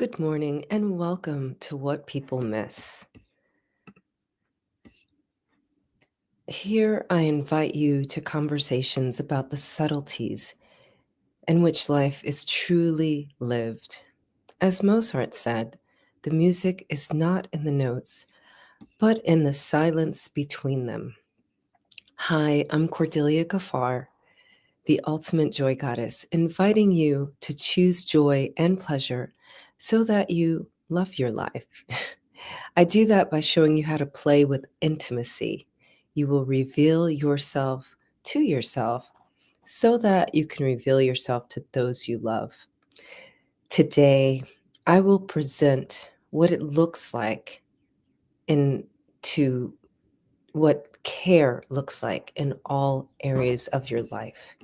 Good morning and welcome to What People Miss. Here I invite you to conversations about the subtleties in which life is truly lived. As Mozart said, the music is not in the notes, but in the silence between them. Hi, I'm Cordelia Gaffar, the ultimate joy goddess, inviting you to choose joy and pleasure so that you love your life. I do that by showing you how to play with intimacy. You will reveal yourself to yourself so that you can reveal yourself to those you love. Today, I will present what it looks like to what care looks like in all areas of your life.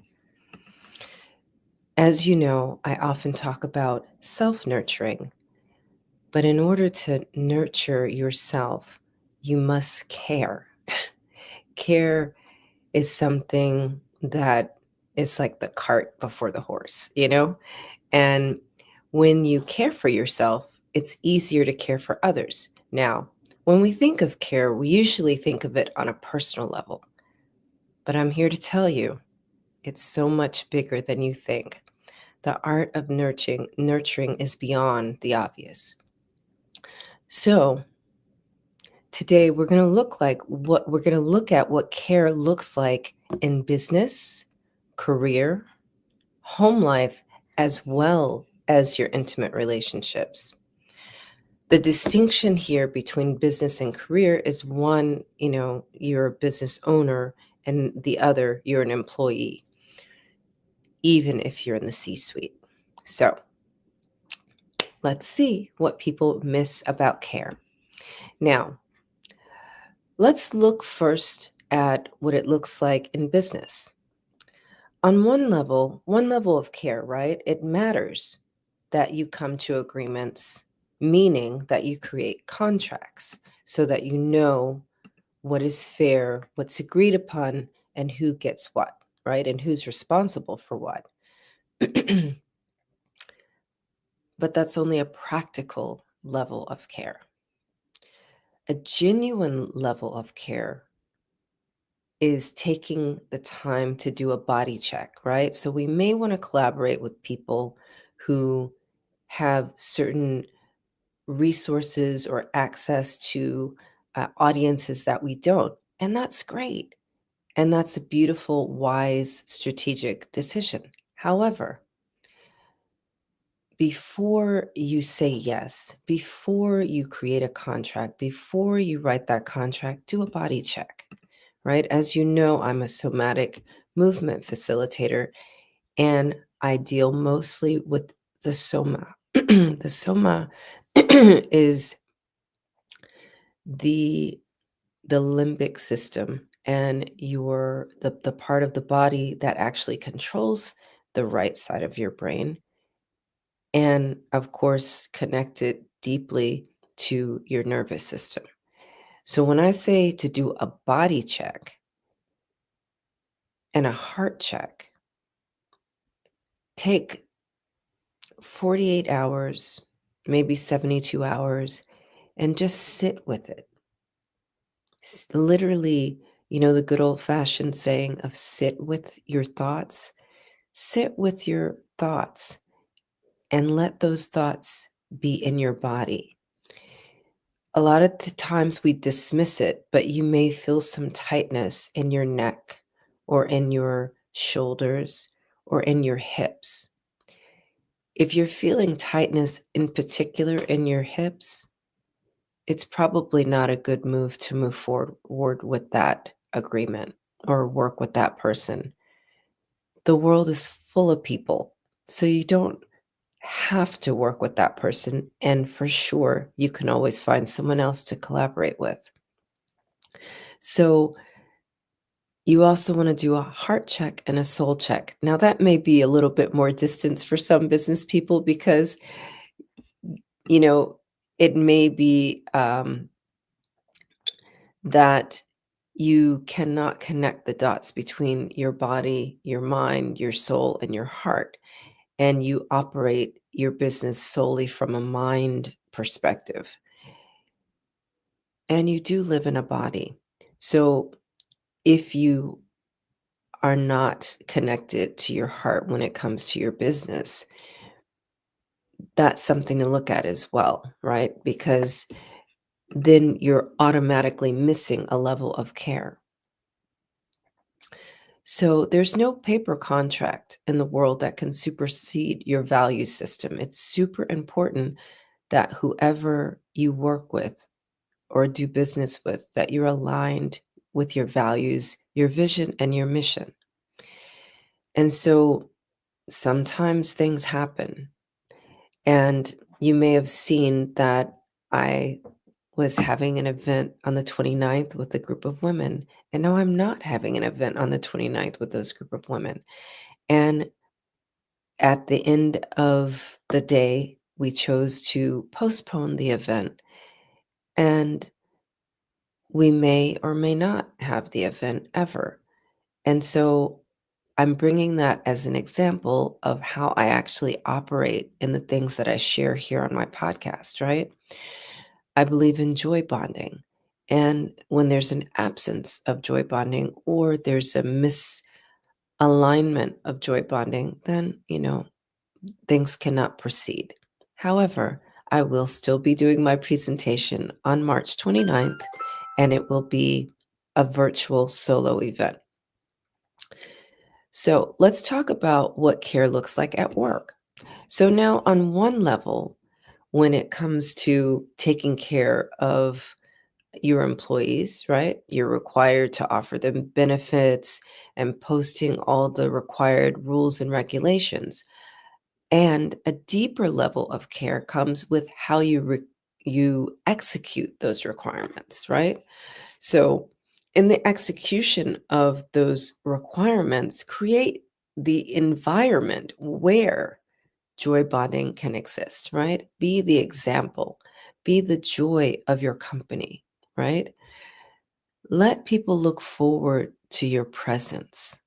As you know, I often talk about self-nurturing, but in order to nurture yourself, you must care. Care is something that is like the cart before the horse, you know? And when you care for yourself, it's easier to care for others. Now, when we think of care, we usually think of it on a personal level. But I'm here to tell you, it's so much bigger than you think. The art of nurturing is beyond the obvious. So, today we're going to look at what care looks like in business, career, home life, as well as your intimate relationships. The distinction here between business and career is one, you're a business owner, and the other, you're an employee, even if you're in the C-suite. So let's see what people miss about care. Now, let's look first at what it looks like in business. On one level of care, right? It matters that you come to agreements, meaning that you create contracts so that you know what is fair, what's agreed upon, and who gets what, right? And who's responsible for what. But that's only a practical level of care. A genuine level of care is taking the time to do a body check, right? So we may want to collaborate with people who have certain resources or access to audiences that we don't. And that's great. And that's a beautiful, wise, strategic decision. However, before you say yes, before you create a contract, before you write that contract, do a body check, right? As you know, I'm a somatic movement facilitator and I deal mostly with the soma. The soma is the limbic system and the part of the body that actually controls the right side of your brain, and of course connected deeply to your nervous system. So when I say to do a body check and a heart check, take 48 hours, maybe 72 hours, and just sit with it. Literally, the good old fashioned saying of sit with your thoughts. Sit with your thoughts and let those thoughts be in your body. A lot of the times we dismiss it, but you may feel some tightness in your neck or in your shoulders or in your hips. If you're feeling tightness in particular in your hips, it's probably not a good move to move forward with that agreement or work with that person. The world is full of people, so you don't have to work with that person. And for sure, you can always find someone else to collaborate with. So you also want to do a heart check and a soul check. Now, that may be a little bit more distance for some business people because, you know, it may be that you cannot connect the dots between your body, your mind, your soul, and your heart. and you operate your business solely from a mind perspective, and you do live in a body. So if you are not connected to your heart when it comes to your business, that's something to look at as well, right? Because then you're automatically missing a level of care. So there's no paper contract in the world that can supersede your value system. It's super important that whoever you work with or do business with, that you're aligned with your values, your vision, and your mission. And so sometimes things happen. And you may have seen that I was having an event on the 29th with a group of women, and now I'm not having an event on the 29th with those group of women. And at the end of the day, we chose to postpone the event, and we may or may not have the event ever. And so I'm bringing that as an example of how I actually operate in the things that I share here on my podcast, right? I believe in joy bonding. And when there's an absence of joy bonding or there's a misalignment of joy bonding, then, things cannot proceed. However, I will still be doing my presentation on March 29th, and it will be a virtual solo event. So let's talk about what care looks like at work. So now on one level, when it comes to taking care of your employees, right? You're required to offer them benefits and posting all the required rules and regulations. And a deeper level of care comes with how you execute those requirements, right? So, in the execution of those requirements, create the environment where joy bonding can exist, right? Be the example, be the joy of your company, right? Let people look forward to your presence.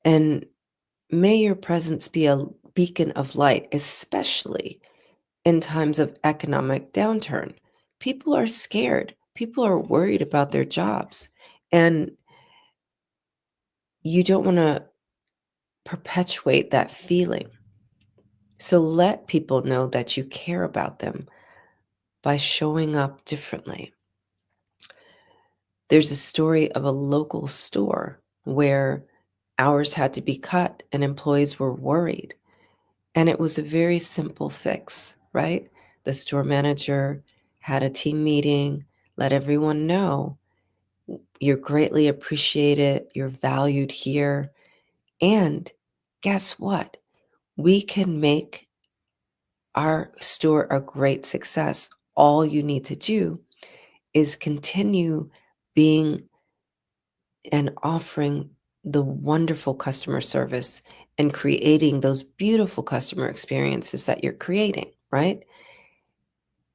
And may your presence be a beacon of light, especially in times of economic downturn. People are scared. People are worried about their jobs. And you don't want to perpetuate that feeling. So let people know that you care about them by showing up differently. There's a story of a local store where hours had to be cut and employees were worried. And it was a very simple fix, right? The store manager had a team meeting, let everyone know you're greatly appreciated, you're valued here. And guess what? We can make our store a great success. All you need to do is continue being and offering the wonderful customer service and creating those beautiful customer experiences that you're creating, right?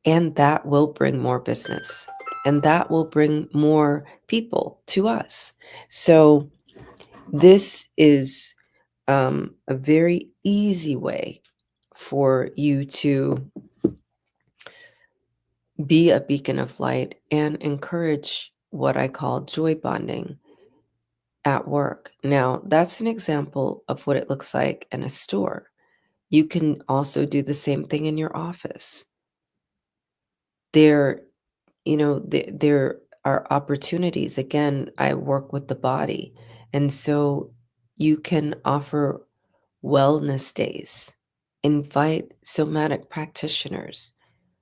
And that will bring more business and that will bring more people to us. So, this is a very easy way for you to be a beacon of light and encourage what I call joy bonding at work. Now, that's an example of what it looks like in a store. You can also do the same thing in your office. There, there are opportunities. Again, I work with the body. And so you can offer wellness days, invite somatic practitioners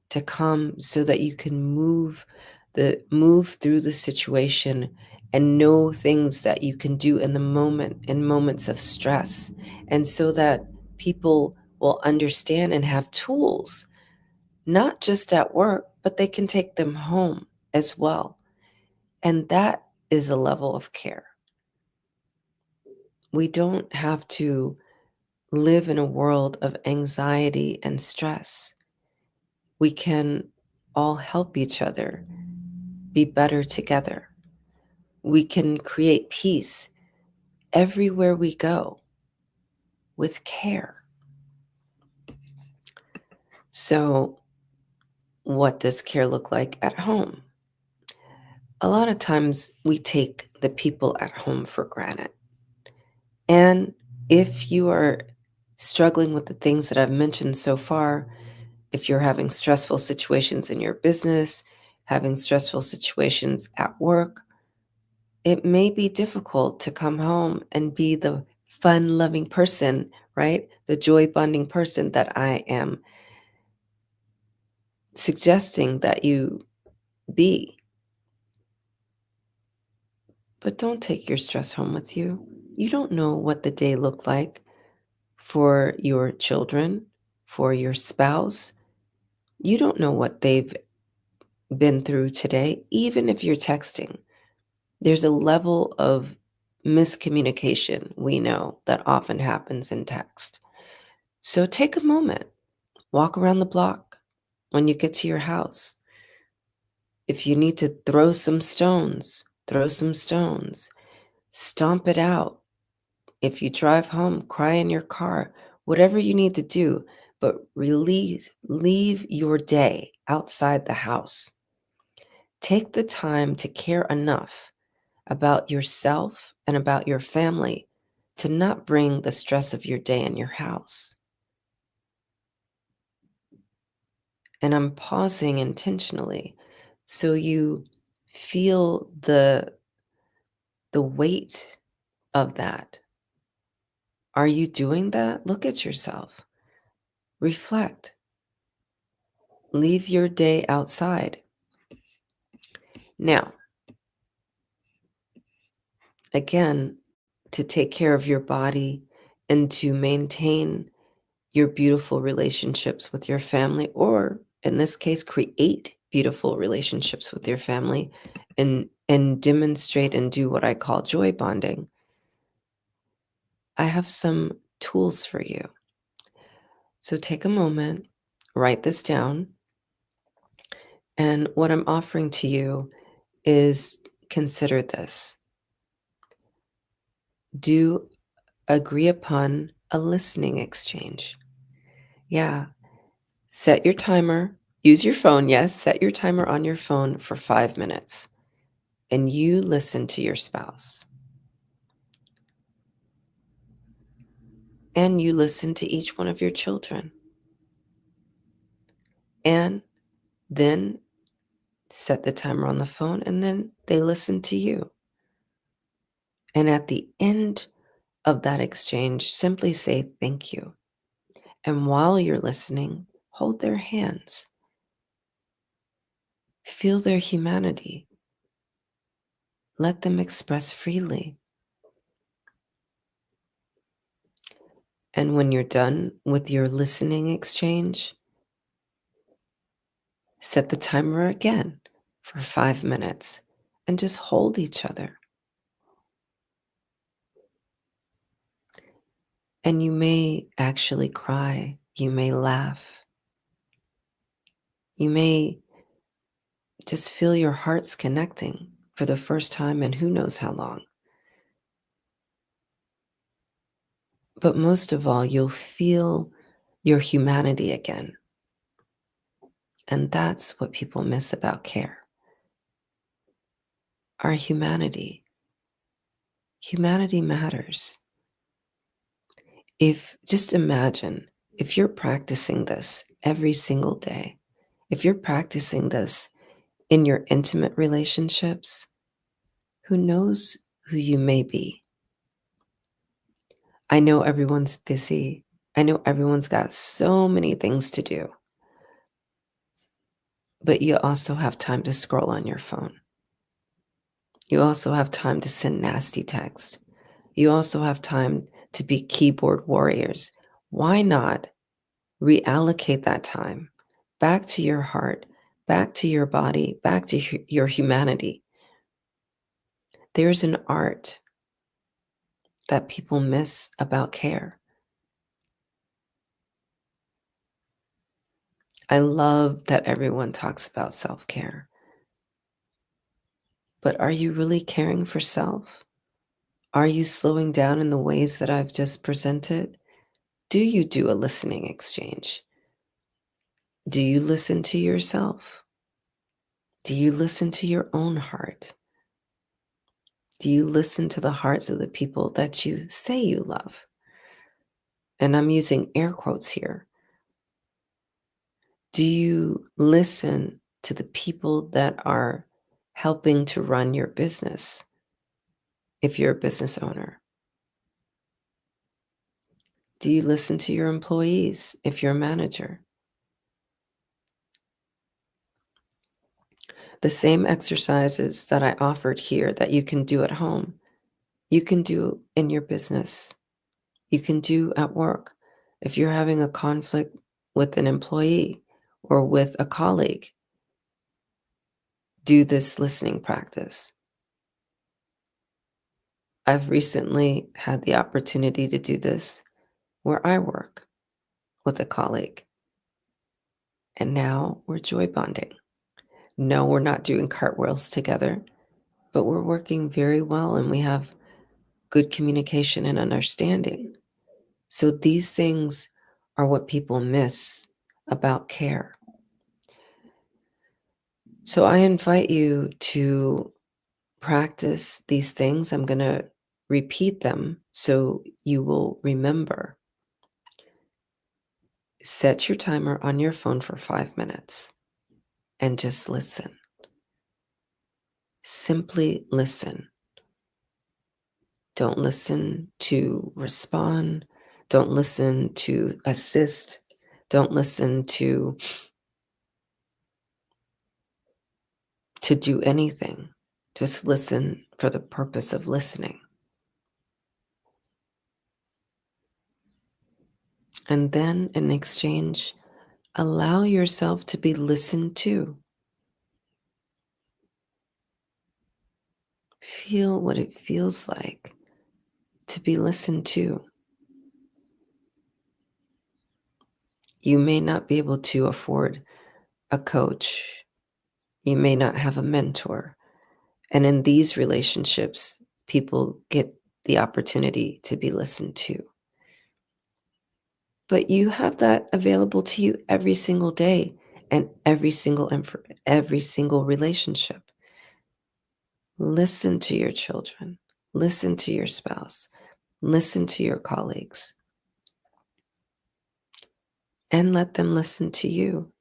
to come so that you can move through the situation and know things that you can do in the moment, in moments of stress, and so that people will understand and have tools not just at work, but they can take them home as well. And that is a level of care. We don't have to live in a world of anxiety and stress. We can all help each other be better together. We can create peace everywhere we go. with care. So, what does care look like at home? A lot of times we take the people at home for granted. And if you are struggling with the things that I've mentioned so far, if you're having stressful situations in your business, having stressful situations at work, it may be difficult to come home and be the fun loving person, right? The joy bonding person that I am suggesting that you be. But don't take your stress home with you. You don't know what the day looked like for your children, for your spouse. You don't know what they've been through today, even if you're texting. There's a level of miscommunication we know that often happens in text. So take a moment, walk around the block when you get to your house. If you need to throw some stones, throw some stones, stomp it out. If you drive home, cry in your car, whatever you need to do, but leave your day outside the house. Take the time to care enough about yourself and about your family to not bring the stress of your day in your house. And I'm pausing intentionally so you feel the weight of that. Are you doing that? Look at yourself. Reflect. Leave your day outside. Now, again, to take care of your body and to maintain your beautiful relationships with your family, or in this case, create beautiful relationships with your family and demonstrate and do what I call joy bonding, I have some tools for you. So take a moment, write this down, and what I'm offering to you is consider this. Do agree upon a listening exchange. Yeah, set your timer. Use your phone, yes, set your timer on your phone for 5 minutes. And you listen to your spouse. And you listen to each one of your children. And then set the timer on the phone, and then they listen to you. And at the end of that exchange, simply say thank you. And while you're listening, hold their hands. Feel their humanity. Let them express freely. And when you're done with your listening exchange, set the timer again for 5 minutes and just hold each other. And you may actually cry. You may laugh. You may just feel your hearts connecting for the first time in who knows how long. But most of all, you'll feel your humanity again. And that's what people miss about care. Our humanity. Humanity matters. Just imagine if you're practicing this every single day, if you're practicing this in your intimate relationships, who knows who you may be? I know everyone's busy. I know everyone's got so many things to do. But you also have time to scroll on your phone. You also have time to send nasty texts. You also have time to be keyboard warriors. Why not reallocate that time back to your heart, back to your body, back to your humanity? There's an art that people miss about care. I love that everyone talks about self-care. But are you really caring for self? Are you slowing down in the ways that I've just presented? Do you do a listening exchange? Do you listen to yourself? Do you listen to your own heart? Do you listen to the hearts of the people that you say you love? And I'm using air quotes here. Do you listen to the people that are helping to run your business if you're a business owner? Do you listen to your employees if you're a manager? The same exercises that I offered here that you can do at home, you can do in your business. You can do at work. If you're having a conflict with an employee or with a colleague, do this listening practice. I've recently had the opportunity to do this where I work with a colleague, and now we're joy bonding. No, we're not doing cartwheels together, but we're working very well and we have good communication and understanding. So these things are what people miss about care. So I invite you to practice these things. I'm going to repeat them so you will remember. Set your timer on your phone for 5 minutes and just listen. Simply listen. Don't listen to respond. Don't listen to assist. Don't listen to do anything. Just listen for the purpose of listening. And then in exchange, allow yourself to be listened to. Feel what it feels like to be listened to. You may not be able to afford a coach. You may not have a mentor. And in these relationships, people get the opportunity to be listened to. But you have that available to you every single day and every single relationship. Listen to your children. Listen to your spouse. Listen to your colleagues. And let them listen to you.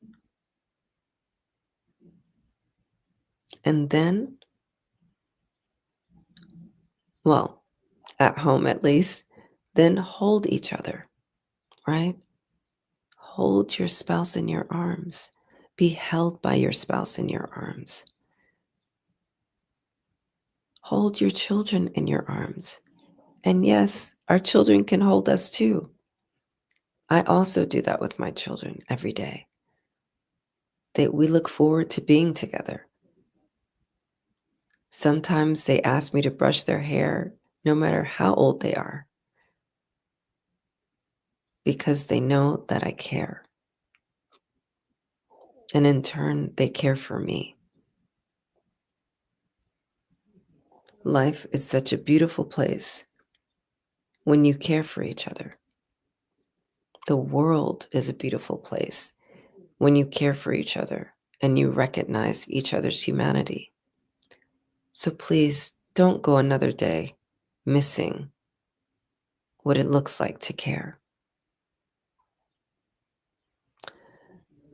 And then, well, at home at least, then hold each other, right? Hold your spouse in your arms. Be held by your spouse in your arms. Hold your children in your arms. And yes, our children can hold us too. I also do that with my children every day. That we look forward to being together. Sometimes they ask me to brush their hair, no matter how old they are, because they know that I care. And in turn, they care for me. Life is such a beautiful place when you care for each other. The world is a beautiful place when you care for each other and you recognize each other's humanity. So please don't go another day missing what it looks like to care.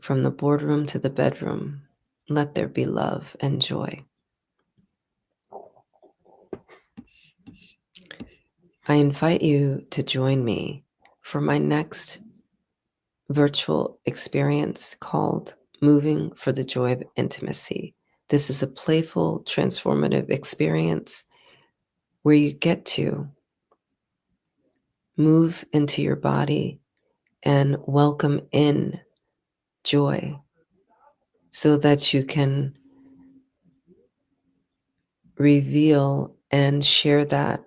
From the boardroom to the bedroom, let there be love and joy. I invite you to join me for my next virtual experience called Moving for the Joy of Intimacy. This is a playful, transformative experience where you get to move into your body and welcome in joy so that you can reveal and share that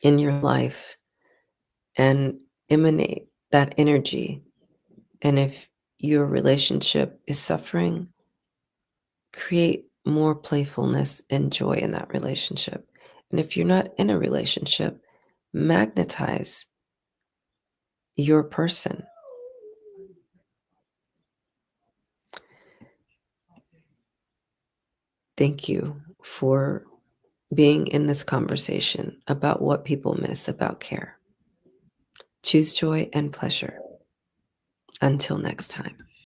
in your life and emanate that energy. And if your relationship is suffering, create more playfulness and joy in that relationship. And if you're not in a relationship, magnetize your person. Thank you for being in this conversation about what people miss about care. Choose joy and pleasure. Until next time.